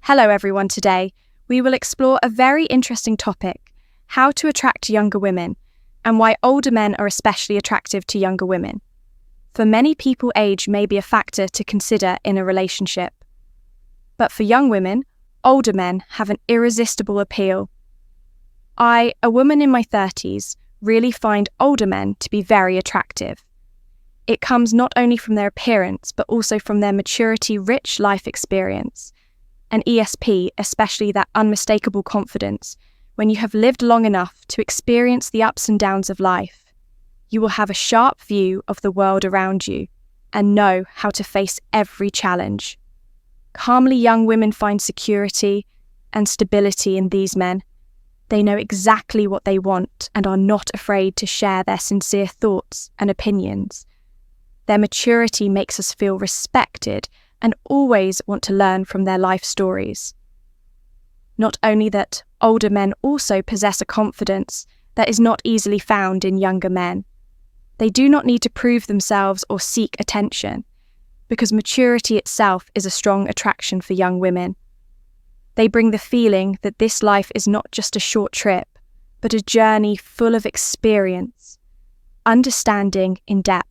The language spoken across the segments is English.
Hello everyone, today we will explore a very interesting topic, how to attract younger women, and why older men are especially attractive to younger women. For many people, age may be a factor to consider in a relationship. But for young women, older men have an irresistible appeal. I, a woman in my 30s, really find older men to be very attractive. It comes not only from their appearance, but also from their maturity-rich life experience. And ESP, especially that unmistakable confidence, when you have lived long enough to experience the ups and downs of life, you will have a sharp view of the world around you and know how to face every challenge. Calmly young women find security and stability in these men. They know exactly what they want and are not afraid to share their sincere thoughts and opinions. Their maturity makes us feel respected and always want to learn from their life stories. Not only that, older men also possess a confidence that is not easily found in younger men. They do not need to prove themselves or seek attention, because maturity itself is a strong attraction for young women. They bring the feeling that this life is not just a short trip, but a journey full of experience, understanding in depth.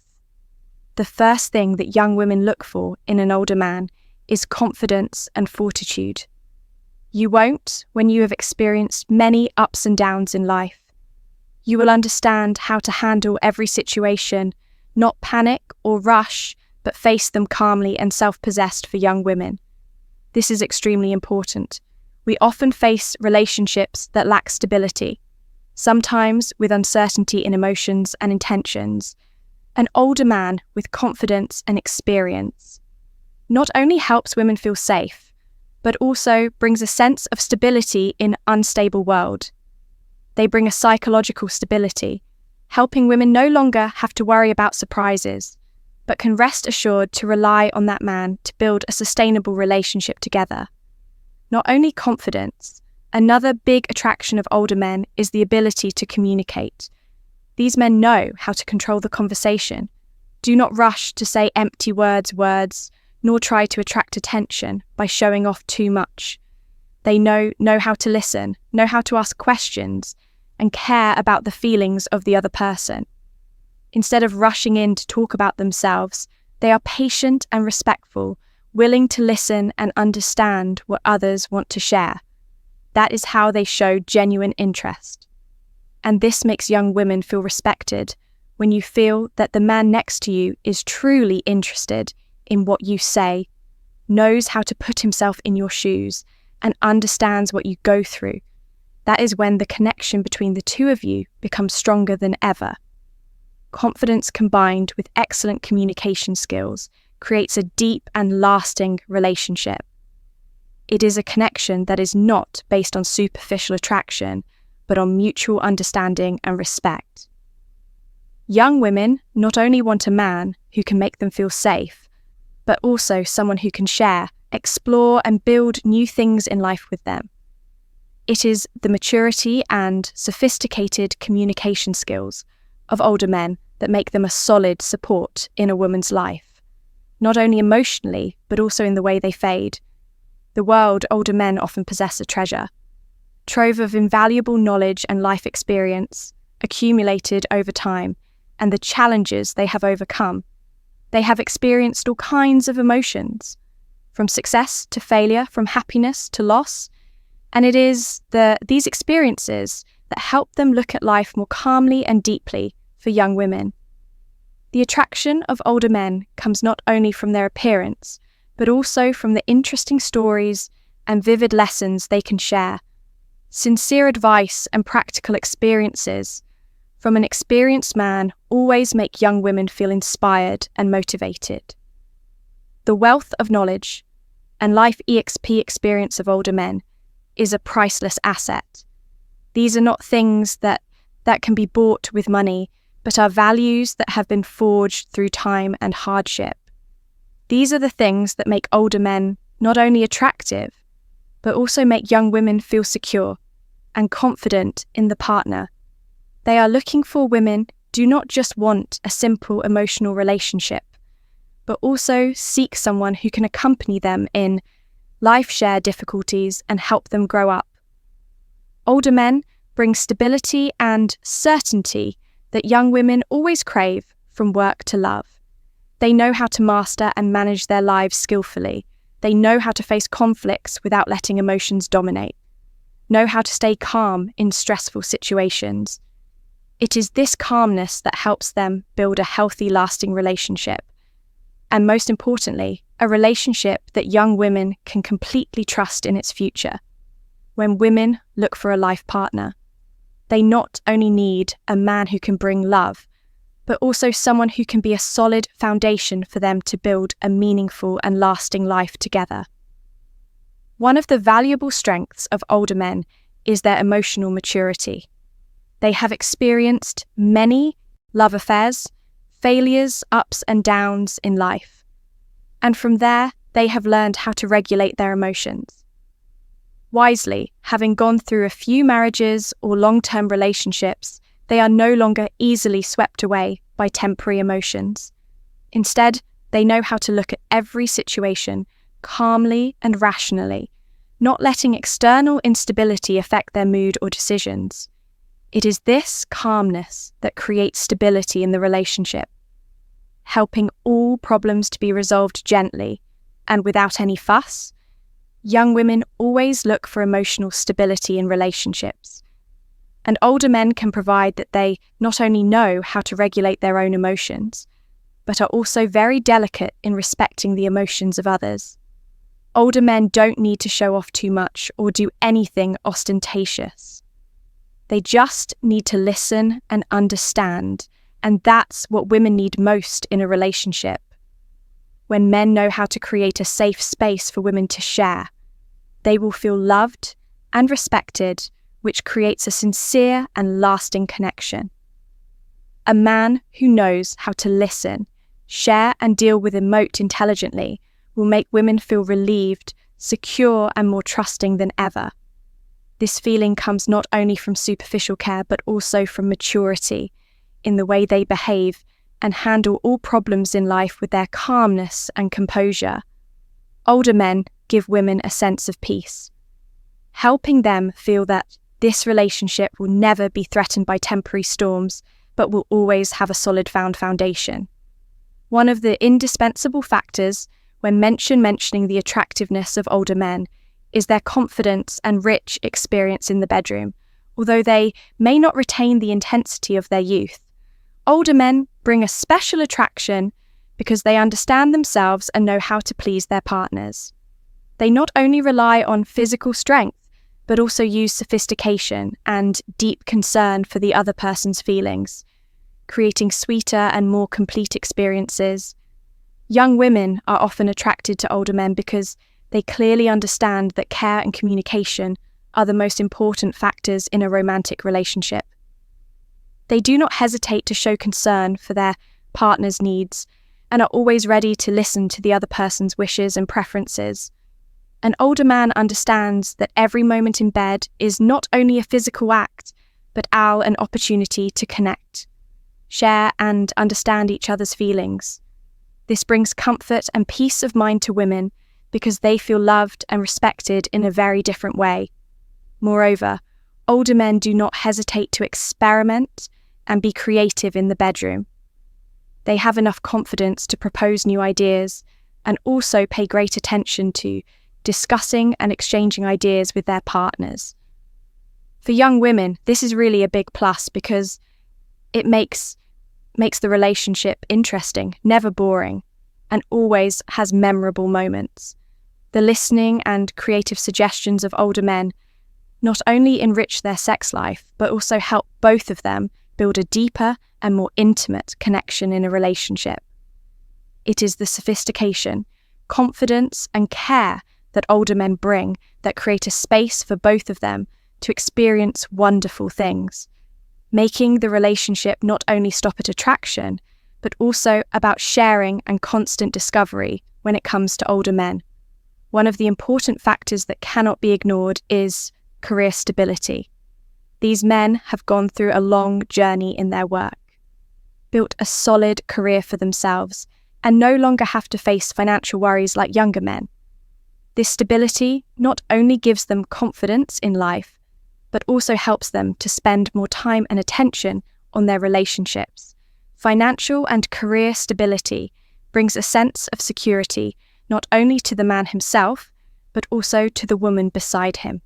The first thing that young women look for in an older man is confidence and fortitude. You won't when you have experienced many ups and downs in life. You will understand how to handle every situation, not panic or rush, but face them calmly and self-possessed for young women. This is extremely important. We often face relationships that lack stability, sometimes with uncertainty in emotions and intentions. An older man with confidence and experience not only helps women feel safe, but also brings a sense of stability in an unstable world. They bring a psychological stability, helping women no longer have to worry about surprises, but can rest assured to rely on that man to build a sustainable relationship together. Not only confidence, another big attraction of older men is the ability to communicate. These men know how to control the conversation, do not rush to say empty words, nor try to attract attention by showing off too much. They know how to listen, know how to ask questions, and care about the feelings of the other person. Instead of rushing in to talk about themselves, they are patient and respectful, willing to listen and understand what others want to share. That is how they show genuine interest. And this makes young women feel respected when you feel that the man next to you is truly interested in what you say, knows how to put himself in your shoes, and understands what you go through. That is when the connection between the two of you becomes stronger than ever. Confidence combined with excellent communication skills creates a deep and lasting relationship. It is a connection that is not based on superficial attraction, but on mutual understanding and respect. Young women not only want a man who can make them feel safe, but also someone who can share, explore, and build new things in life with them. It is the maturity and sophisticated communication skills of older men that make them a solid support in a woman's life, not only emotionally, but also in the way they fade. The world older men often possess a treasure trove of invaluable knowledge and life experience accumulated over time, and the challenges they have overcome. They have experienced all kinds of emotions, from success to failure, from happiness to loss, and it is these experiences that help them look at life more calmly and deeply for young women. The attraction of older men comes not only from their appearance, but also from the interesting stories and vivid lessons they can share. Sincere advice and practical experiences from an experienced man always make young women feel inspired and motivated. The wealth of knowledge and life EXP experience of older men is a priceless asset. These are not things that can be bought with money, but are values that have been forged through time and hardship. These are the things that make older men not only attractive, but also make young women feel secure and confident in the partner. They are looking for women do not just want a simple emotional relationship, but also seek someone who can accompany them in life share difficulties, and help them grow up. Older men bring stability and certainty that young women always crave, from work to love. They know how to master and manage their lives skillfully. They know how to face conflicts without letting emotions dominate. Know how to stay calm in stressful situations. It is this calmness that helps them build a healthy, lasting relationship. And most importantly, a relationship that young women can completely trust in its future. When women look for a life partner, they not only need a man who can bring love, but also someone who can be a solid foundation for them to build a meaningful and lasting life together. One of the valuable strengths of older men is their emotional maturity. They have experienced many love affairs, failures, ups and downs in life. And from there, they have learned how to regulate their emotions. Wisely, having gone through a few marriages or long-term relationships, they are no longer easily swept away by temporary emotions. Instead, they know how to look at every situation calmly and rationally, not letting external instability affect their mood or decisions. It is this calmness that creates stability in the relationship, helping all problems to be resolved gently and without any fuss. Young women always look for emotional stability in relationships, and older men can provide that they not only know how to regulate their own emotions, but are also very delicate in respecting the emotions of others. Older men don't need to show off too much or do anything ostentatious. They just need to listen and understand, and that's what women need most in a relationship. When men know how to create a safe space for women to share, they will feel loved and respected, which creates a sincere and lasting connection. A man who knows how to listen, share and deal with emote intelligently will make women feel relieved, secure and more trusting than ever. This feeling comes not only from superficial care but also from maturity in the way they behave and handle all problems in life with their calmness and composure. Older men give women a sense of peace, helping them feel that this relationship will never be threatened by temporary storms, but will always have a solid foundation. One of the indispensable factors when mentioning the attractiveness of older men is their confidence and rich experience in the bedroom. Although they may not retain the intensity of their youth, older men bring a special attraction because they understand themselves and know how to please their partners. They not only rely on physical strength, but also use sophistication and deep concern for the other person's feelings, creating sweeter and more complete experiences. Young women are often attracted to older men because they clearly understand that care and communication are the most important factors in a romantic relationship. They do not hesitate to show concern for their partner's needs and are always ready to listen to the other person's wishes and preferences. An older man understands that every moment in bed is not only a physical act, but an opportunity to connect, share and understand each other's feelings. This brings comfort and peace of mind to women because they feel loved and respected in a very different way. Moreover, older men do not hesitate to experiment and be creative in the bedroom. They have enough confidence to propose new ideas and also pay great attention to discussing and exchanging ideas with their partners. For young women, this is really a big plus because it makes the relationship interesting, never boring, and always has memorable moments. The listening and creative suggestions of older men not only enrich their sex life, but also help both of them build a deeper and more intimate connection in a relationship. It is the sophistication, confidence, and care that older men bring that create a space for both of them to experience wonderful things, making the relationship not only stop at attraction, but also about sharing and constant discovery when it comes to older men. One of the important factors that cannot be ignored is career stability. These men have gone through a long journey in their work, built a solid career for themselves, and no longer have to face financial worries like younger men. This stability not only gives them confidence in life, but also helps them to spend more time and attention on their relationships. Financial and career stability brings a sense of security not only to the man himself, but also to the woman beside him.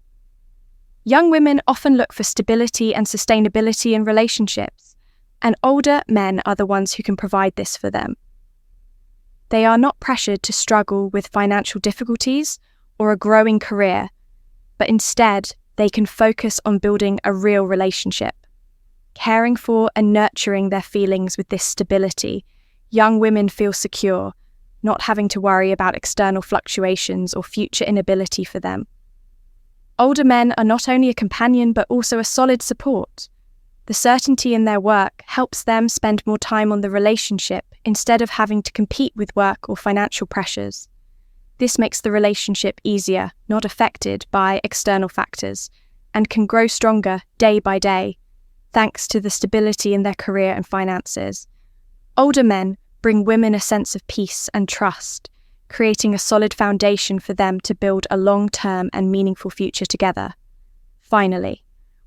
Young women often look for stability and sustainability in relationships, and older men are the ones who can provide this for them. They are not pressured to struggle with financial difficulties or a growing career, but instead they can focus on building a real relationship. Caring for and nurturing their feelings with this stability, young women feel secure, not having to worry about external fluctuations or future inability for them. Older men are not only a companion but also a solid support. The certainty in their work helps them spend more time on the relationship instead of having to compete with work or financial pressures. This makes the relationship easier, not affected by external factors, and can grow stronger day by day, thanks to the stability in their career and finances. Older men bring women a sense of peace and trust, creating a solid foundation for them to build a long-term and meaningful future together. Finally,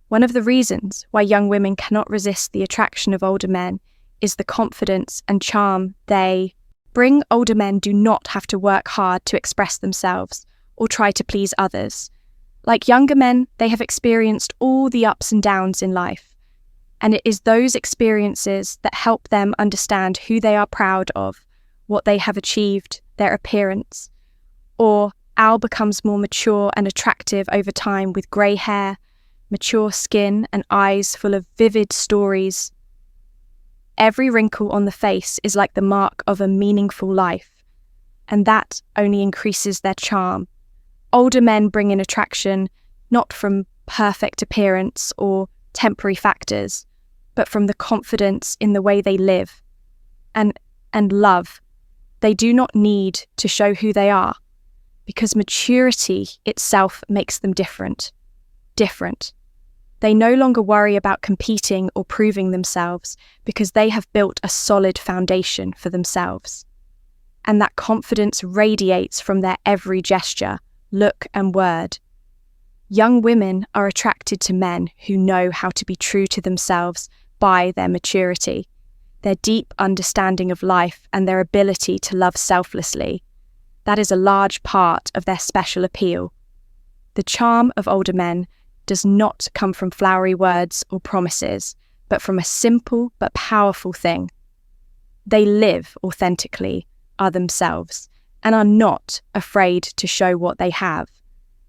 one of the reasons why young women cannot resist the attraction of older men is the confidence and charm they bring. Older men do not have to work hard to express themselves or try to please others. Like younger men, they have experienced all the ups and downs in life, and it is those experiences that help them understand who they are proud of, what they have achieved, their appearance. Or Al becomes more mature and attractive over time with grey hair, mature skin, and eyes full of vivid stories. Every wrinkle on the face is like the mark of a meaningful life, and that only increases their charm. Older men bring in attraction not from perfect appearance or temporary factors, but from the confidence in the way they live and love. They do not need to show who they are, because maturity itself makes them different. They no longer worry about competing or proving themselves because they have built a solid foundation for themselves. And that confidence radiates from their every gesture, look, and word. Young women are attracted to men who know how to be true to themselves by their maturity, their deep understanding of life, and their ability to love selflessly. That is a large part of their special appeal. The charm of older men does not come from flowery words or promises, but from a simple but powerful thing. They live authentically, are themselves, and are not afraid to show what they have.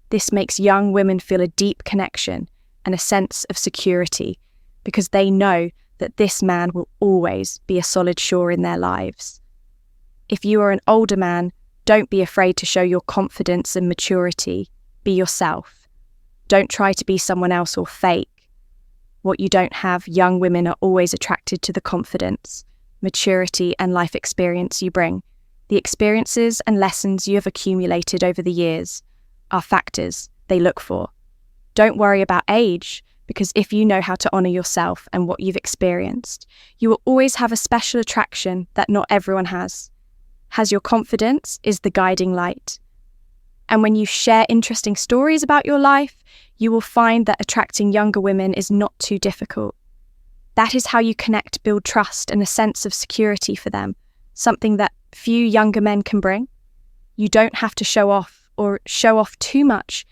This makes young women feel a deep connection and a sense of security, because they know that this man will always be a solid shore in their lives. If you are an older man, don't be afraid to show your confidence and maturity. Be yourself. Don't try to be someone else or fake what you don't have. Young women are always attracted to the confidence, maturity, and life experience you bring. The experiences and lessons you have accumulated over the years are factors they look for. Don't worry about age, because if you know how to honor yourself and what you've experienced, you will always have a special attraction that not everyone has. Your confidence is the guiding light. And when you share interesting stories about your life, you will find that attracting younger women is not too difficult. That is how you connect, build trust, and a sense of security for them, something that few younger men can bring. You don't have to show off too much.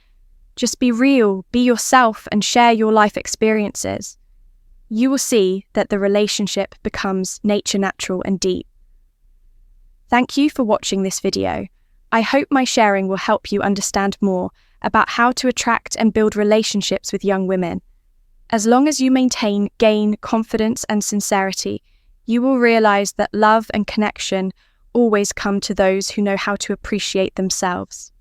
Just be real, be yourself, and share your life experiences. You will see that the relationship becomes natural and deep. Thank you for watching this video. I hope my sharing will help you understand more about how to attract and build relationships with young women. As long as you gain confidence and sincerity, you will realize that love and connection always come to those who know how to appreciate themselves.